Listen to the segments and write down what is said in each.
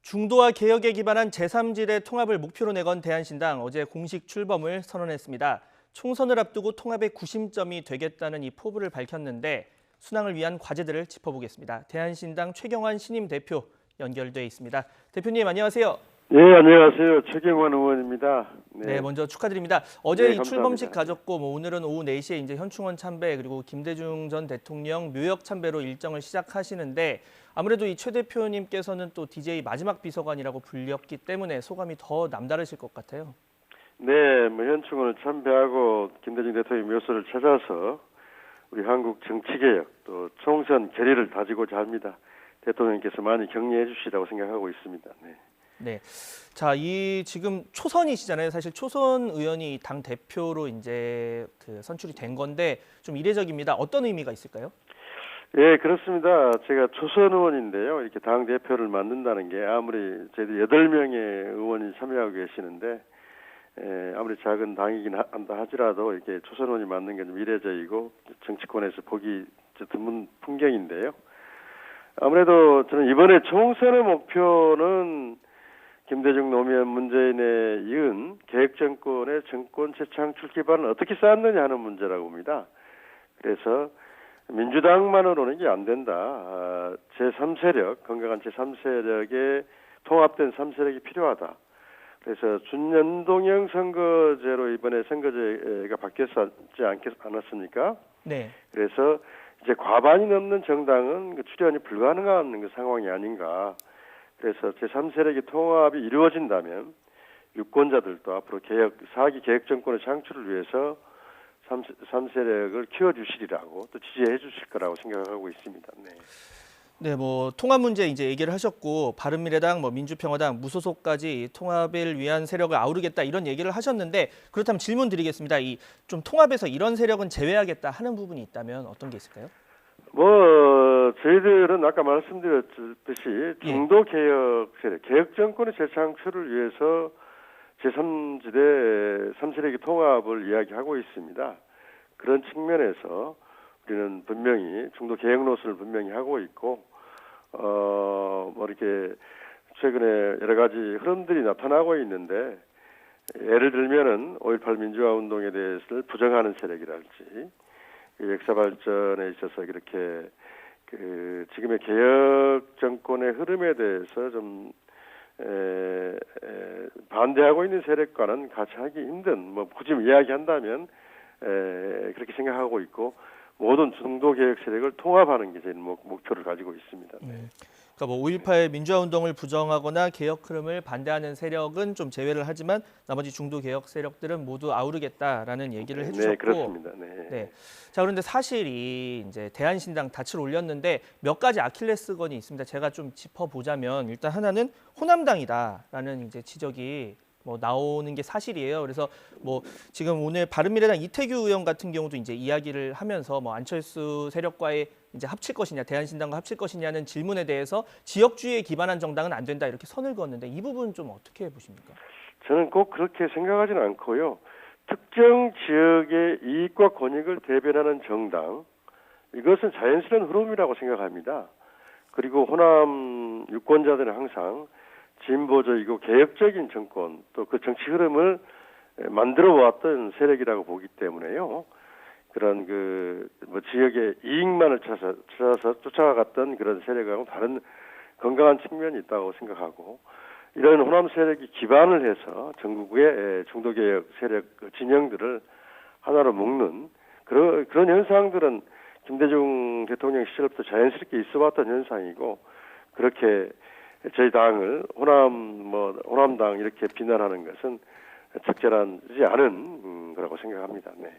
중도와 개혁에 기반한 제3지대 통합을 목표로 내건 대한신당 어제 공식 출범을 선언했습니다. 총선을 앞두고 통합의 구심점이 되겠다는 이 포부를 밝혔는데 순항을 위한 과제들을 짚어보겠습니다. 대한신당 최경환 신임 대표 연결돼 있습니다. 대표님 안녕하세요. 네, 안녕하세요. 최경환 의원입니다. 네, 먼저 축하드립니다. 어제 네, 이 감사합니다. 출범식 가졌고 오늘은 오후 4시에 이제 현충원 참배 그리고 김대중 전 대통령 묘역 참배로 일정을 시작하시는데 아무래도 이 최 대표님께서는 또 DJ 마지막 비서관이라고 불렸기 때문에 소감이 더 남다르실 것 같아요. 네, 현충원을 참배하고 김대중 대통령 묘소를 찾아서 우리 한국 정치개혁 또 총선 결의를 다지고자 합니다. 대통령께서 많이 격려해 주시라고 생각하고 있습니다. 네. 네. 자, 이 지금 초선이시잖아요. 사실 초선 의원이 당 대표로 이제 선출이 된 건데 좀 이례적입니다. 어떤 의미가 있을까요? 예, 그렇습니다. 제가 초선 의원인데요. 이렇게 당 대표를 맡는다는 게 아무리 저희들 8명의 의원이 참여하고 계시는데 아무리 작은 당이긴 한다 하더라도 이렇게 초선 의원이 맡는 게 좀 이례적이고 정치권에서 보기 드문 풍경인데요. 아무래도 저는 이번에 총선의 목표는 김대중 노무현 문재인에 이은 개혁정권의 정권 재창출 기반을 어떻게 쌓느냐 하는 문제라고 봅니다. 그래서 민주당만으로는 이게 안 된다. 제3세력, 건강한 제3세력의 통합된 3세력이 필요하다. 그래서 준연동형 선거제로 이번에 선거제가 바뀌었지 않았습니까? 네. 그래서 이제 과반이 넘는 정당은 출연이 불가능한 그 상황이 아닌가. 그래서 제3세력의 통합이 이루어진다면 유권자들도 앞으로 4기 개혁 정권의 창출을 위해서 3세력을 키워주시리라고 또 지지해 주실 거라고 생각하고 있습니다. 네. 네, 뭐 통합 문제 이제 얘기를 하셨고 바른미래당, 민주평화당, 무소속까지 통합을 위한 세력을 아우르겠다 이런 얘기를 하셨는데 그렇다면 질문 드리겠습니다. 이 좀 통합에서 이런 세력은 제외하겠다 하는 부분이 있다면 어떤 게 있을까요? 저희들은 아까 말씀드렸듯이 중도 개혁 세력, 개혁 정권의 재창출을 위해서 제3지대 3세력의 통합을 이야기하고 있습니다. 그런 측면에서 우리는 분명히 중도 개혁 노선을 분명히 하고 있고, 이렇게 최근에 여러 가지 흐름들이 나타나고 있는데, 예를 들면은 5.18 민주화 운동에 대해서 부정하는 세력이랄지, 역사 발전에 있어서 이렇게 지금의 개혁 정권의 흐름에 대해서 좀 반대하고 있는 세력과는 같이 하기 힘든 굳이 이야기한다면 그렇게 생각하고 있고 모든 중도 개혁 세력을 통합하는 게 제일 목표를 가지고 있습니다. 네. 그러니까 5.18 민주화 운동을 부정하거나 개혁 흐름을 반대하는 세력은 좀 제외를 하지만 나머지 중도 개혁 세력들은 모두 아우르겠다라는 얘기를 해주셨고, 네, 그렇습니다. 네. 네. 자, 그런데 사실 이 이제 대한신당 닻을 올렸는데 몇 가지 아킬레스건이 있습니다. 제가 좀 짚어보자면 일단 하나는 호남당이다라는 이제 지적이 나오는 게 사실이에요. 그래서 지금 오늘 바른미래당 이태규 의원 같은 경우도 이제 이야기를 하면서 안철수 세력과의 이제 합칠 것이냐, 대한신당과 합칠 것이냐는 질문에 대해서 지역주의에 기반한 정당은 안 된다 이렇게 선을 그었는데 이 부분 좀 어떻게 보십니까? 저는 꼭 그렇게 생각하지는 않고요. 특정 지역의 이익과 권익을 대변하는 정당, 이것은 자연스러운 흐름이라고 생각합니다. 그리고 호남 유권자들은 항상 진보적이고 개혁적인 정권 또 그 정치 흐름을 만들어 왔던 세력이라고 보기 때문에요. 그런 지역의 이익만을 찾아서 쫓아갔던 그런 세력하고 다른 건강한 측면이 있다고 생각하고 이런 호남 세력이 기반을 해서 전국의 중도개혁 세력 진영들을 하나로 묶는 그런 현상들은 김대중 대통령 시절부터 자연스럽게 있어왔던 현상이고 그렇게 저희 당을 호남당 이렇게 비난하는 것은 적절하지 않은 거라고 생각합니다. 네.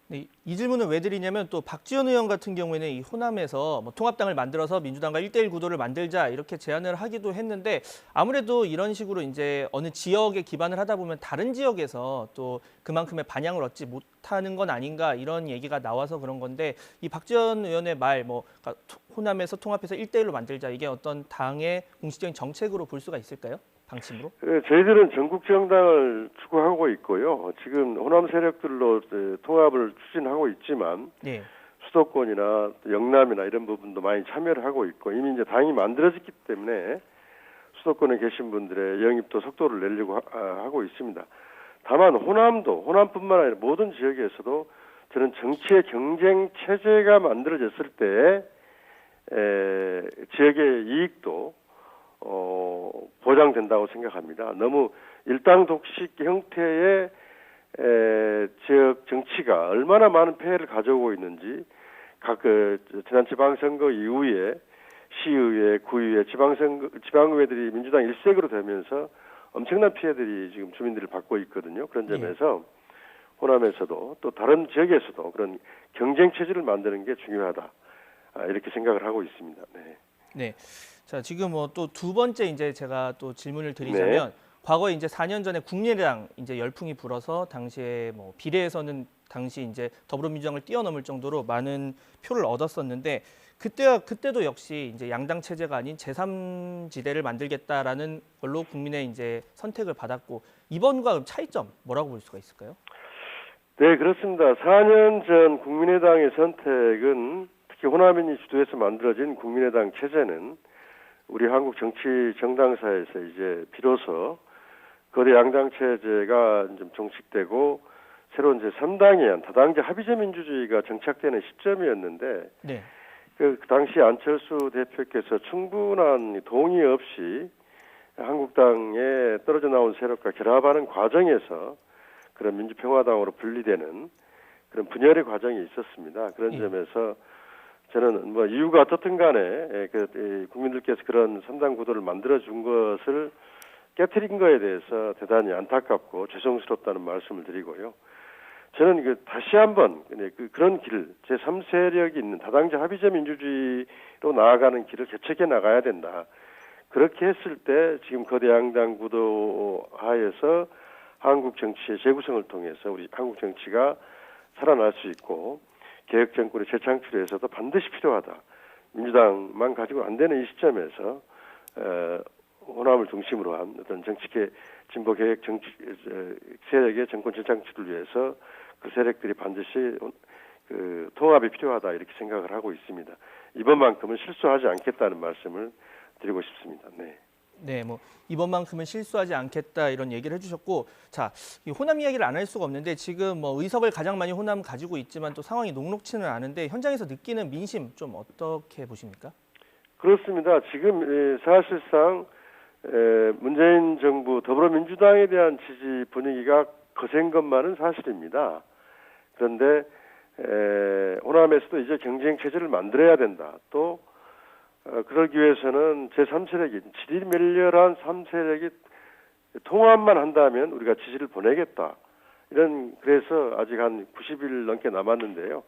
네, 이 질문을 왜 드리냐면 또 박지원 의원 같은 경우에는 이 호남에서 통합당을 만들어서 민주당과 1대1 구도를 만들자 이렇게 제안을 하기도 했는데 아무래도 이런 식으로 이제 어느 지역에 기반을 하다 보면 다른 지역에서 또 그만큼의 반향을 얻지 못하는 건 아닌가 이런 얘기가 나와서 그런 건데 이 박지원 의원의 말 그러니까 호남에서 통합해서 1대1로 만들자 이게 어떤 당의 공식적인 정책으로 볼 수가 있을까요? 방침으로? 저희들은 전국 정당을 추구하고 있고요. 지금 호남 세력들로 통합을 추진하고 있지만 네. 수도권이나 영남이나 이런 부분도 많이 참여를 하고 있고 이미 이제 당이 만들어졌기 때문에 수도권에 계신 분들의 영입도 속도를 내려고 하고 있습니다. 다만 호남뿐만 아니라 모든 지역에서도 저는 정치의 경쟁 체제가 만들어졌을 때 지역의 이익도 보장된다고 생각합니다. 너무 일당 독식 형태의 지역 정치가 얼마나 많은 폐해를 가져오고 있는지 각 지난 지방선거 이후에 시의회, 구의회, 지방의회들이 민주당 일색으로 되면서 엄청난 피해들이 지금 주민들을 받고 있거든요. 그런 점에서 호남에서도 또 다른 지역에서도 그런 경쟁 체제를 만드는 게 중요하다. 이렇게 생각을 하고 있습니다. 네. 네. 자, 지금 뭐 또 두 번째 이제 제가 또 질문을 드리자면 과거에 이제 4년 전에 국민의당 이제 열풍이 불어서 당시에 뭐 비례에서는 당시 이제 더불어민주당을 뛰어넘을 정도로 많은 표를 얻었었는데 그때도 역시 이제 양당 체제가 아닌 제3지대를 만들겠다라는 걸로 국민의 이제 선택을 받았고 이번과 차이점 뭐라고 볼 수가 있을까요? 네, 그렇습니다. 4년 전 국민의당의 선택은 특히 호남인이 주도해서 만들어진 국민의당 체제는 우리 한국 정치 정당사에서 이제 비로소 거대 양당 체제가 좀 종식되고 새로운 제3당에 의한 다당제 합의제 민주주의가 정착되는 시점이었는데 네. 그 당시 안철수 대표께서 충분한 동의 없이 한국당에 떨어져 나온 세력과 결합하는 과정에서 그런 민주평화당으로 분리되는 그런 분열의 과정이 있었습니다. 그런 점에서 저는 뭐 이유가 어떻든 간에 국민들께서 그런 3당 구도를 만들어준 것을 깨트린 거에 대해서 대단히 안타깝고 죄송스럽다는 말씀을 드리고요. 저는 다시 한번 그런 길, 제3세력이 있는 다당제 합의제 민주주의로 나아가는 길을 개척해 나가야 된다. 그렇게 했을 때 지금 거대 양당 구도 하에서 한국 정치의 재구성을 통해서 우리 한국 정치가 살아날 수 있고 개혁 정권의 재창출에서도 반드시 필요하다. 민주당만 가지고 안 되는 이 시점에서 호남을 중심으로 한 어떤 정치계 진보 개혁 정치 세력의 정권 재창출을 위해서 그 세력들이 반드시 통합이 필요하다 이렇게 생각을 하고 있습니다. 이번만큼은 실수하지 않겠다는 말씀을 드리고 싶습니다. 네. 네, 뭐 이번만큼은 실수하지 않겠다 이런 얘기를 해주셨고, 자, 이 호남 이야기를 안 할 수가 없는데 지금 뭐 의석을 가장 많이 호남 가지고 있지만 또 상황이 녹록치는 않은데 현장에서 느끼는 민심 좀 어떻게 보십니까? 그렇습니다. 지금 사실상 문재인 정부 더불어민주당에 대한 지지 분위기가 거센 것만은 사실입니다. 그런데 호남에서도 이제 경쟁 체제를 만들어야 된다. 또 그러기 위해서는 제3세력이 질이 멸렬한 3세력이 통합만 한다면 우리가 지지를 보내겠다. 그래서 아직 한 90일 넘게 남았는데요.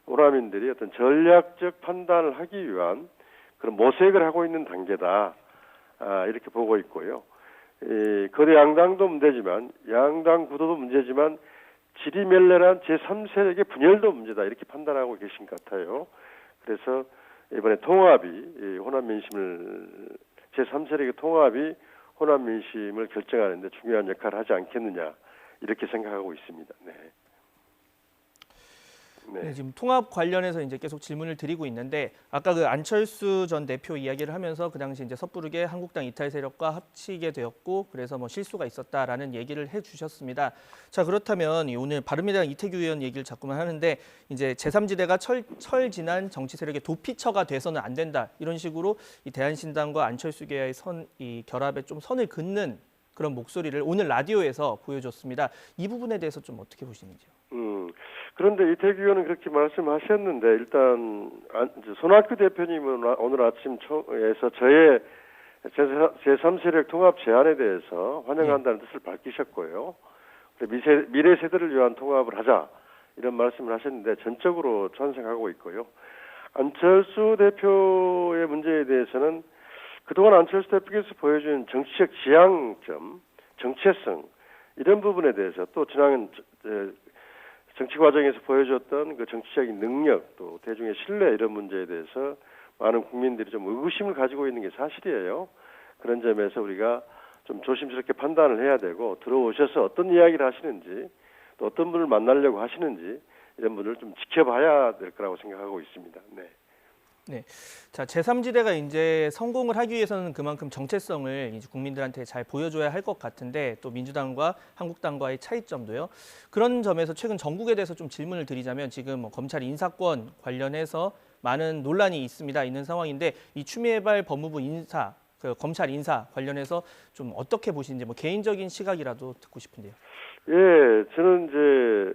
호남인들이 어떤 전략적 판단을 하기 위한 그런 모색을 하고 있는 단계다. 이렇게 보고 있고요. 거대 양당도 문제지만 양당 구도도 문제지만 질이 멸렬한 제3세력의 분열도 문제다. 이렇게 판단하고 계신 것 같아요. 그래서 이번에 통합이 호남 민심을 제3세력의 통합이 호남 민심을 결정하는 데 중요한 역할을 하지 않겠느냐 이렇게 생각하고 있습니다. 네. 네, 지금 통합 관련해서 이제 계속 질문을 드리고 있는데 아까 그 안철수 전 대표 이야기를 하면서 그 당시 이제 섣부르게 한국당 이탈 세력과 합치게 되었고 그래서 뭐 실수가 있었다라는 얘기를 해주셨습니다. 자, 그렇다면 오늘 바른미래당 이태규 의원 얘기를 자꾸만 하는데 이제 제3지대가 철진한 정치 세력의 도피처가 돼서는 안 된다 이런 식으로 이 대한신당과 안철수계의 이 결합에 좀 선을 긋는 그런 목소리를 오늘 라디오에서 보여줬습니다. 이 부분에 대해서 좀 어떻게 보시는지요? 그런데 이태규 의원은 그렇게 말씀하셨는데 일단 손학규 대표님은 오늘 아침에서 저의 제3세력 통합 제안에 대해서 환영한다는 뜻을 밝히셨고요. 미래 세대를 위한 통합을 하자 이런 말씀을 하셨는데 전적으로 찬성하고 있고요. 안철수 대표의 문제에 대해서는 그동안 안철수 대표께서 보여준 정치적 지향점, 정체성 이런 부분에 대해서 또 지난 정치 과정에서 보여줬던 그 정치적인 능력 또 대중의 신뢰 이런 문제에 대해서 많은 국민들이 좀 의구심을 가지고 있는 게 사실이에요. 그런 점에서 우리가 좀 조심스럽게 판단을 해야 되고 들어오셔서 어떤 이야기를 하시는지 또 어떤 분을 만나려고 하시는지 이런 분을 좀 지켜봐야 될 거라고 생각하고 있습니다. 네. 자, 제3지대가 이제 성공을 하기 위해서는 그만큼 정체성을 이제 국민들한테 잘 보여줘야 할 것 같은데 또 민주당과 한국당과의 차이점도요. 그런 점에서 최근 전국에 대해서 좀 질문을 드리자면 지금 뭐 검찰 인사권 관련해서 많은 논란이 있는 상황인데 이 추미애발 법무부 인사, 그 검찰 인사 관련해서 좀 어떻게 보시는지 뭐 개인적인 시각이라도 듣고 싶은데요. 예, 저는 이제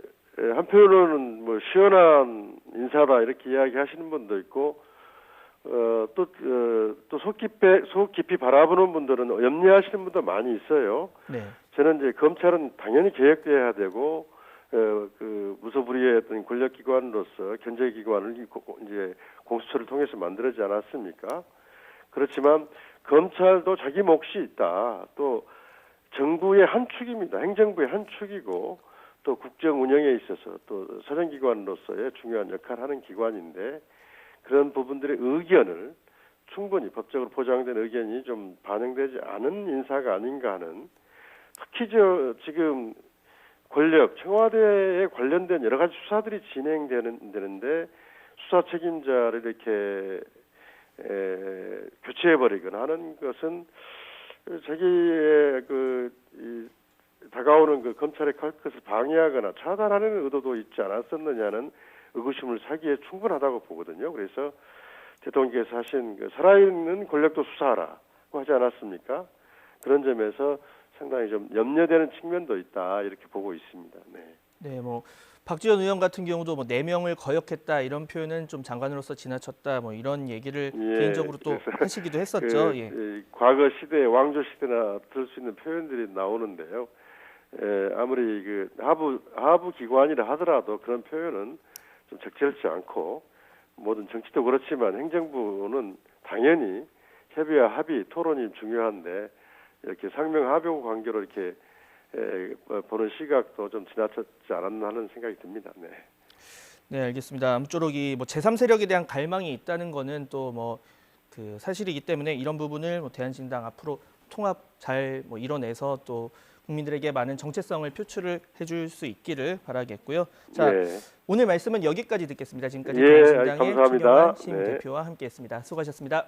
한편으로는 뭐 시원한 인사다 이렇게 이야기하시는 분도 있고 또 속 깊이 바라보는 분들은 염려하시는 분도 많이 있어요. 네. 저는 이제 검찰은 당연히 개혁돼야 되고 그 무소불위의 어떤 권력기관으로서 견제기관을 이제 공수처를 통해서 만들어지지 않았습니까? 그렇지만 검찰도 자기 몫이 있다. 또 정부의 한 축입니다. 행정부의 한 축이고 또 국정 운영에 있어서 또 사정기관으로서의 중요한 역할을 하는 기관인데 그런 부분들의 의견을 충분히 법적으로 보장된 의견이 좀 반영되지 않은 인사가 아닌가 하는 특히 지금 권력, 청와대에 관련된 여러 가지 수사들이 진행되는데 수사 책임자를 이렇게 교체해버리거나 하는 것은 자기의 다가오는 그 검찰의 것을 방해하거나 차단하는 의도도 있지 않았었느냐는 의구심을 사기에 충분하다고 보거든요. 그래서 대통령께서 하신 그 살아있는 권력도 수사하라고 하지 않았습니까? 그런 점에서 상당히 좀 염려되는 측면도 있다 이렇게 보고 있습니다. 네. 네, 뭐 박지원 의원 같은 경우도 뭐 4명을 거역했다 이런 표현은 좀 장관으로서 지나쳤다 뭐 이런 얘기를 개인적으로 또 하시기도 했었죠. 과거 시대 왕조 시대나 들을 수 있는 표현들이 나오는데요. 아무리 그 하부 기관이라 하더라도 그런 표현은 좀 적절치 않고 모든 정치도 그렇지만 행정부는 당연히 협의와 합의, 토론이 중요한데 이렇게 상명하복 관계로 이렇게 보는 시각도 좀 지나쳤지 않았나 하는 생각이 듭니다. 네. 네, 알겠습니다. 아무쪼록 이 뭐 제3세력에 대한 갈망이 있다는 거는 또 뭐 그 사실이기 때문에 이런 부분을 뭐 대한신당 앞으로 통합 잘 뭐 이뤄내서 또 국민들에게 많은 정체성을 표출을 해줄 수 있기를 바라겠고요. 자, 네. 오늘 말씀은 여기까지 듣겠습니다. 지금까지 예, 대한신당의 감사합니다. 최경환 신 네. 대표와 함께했습니다. 수고하셨습니다.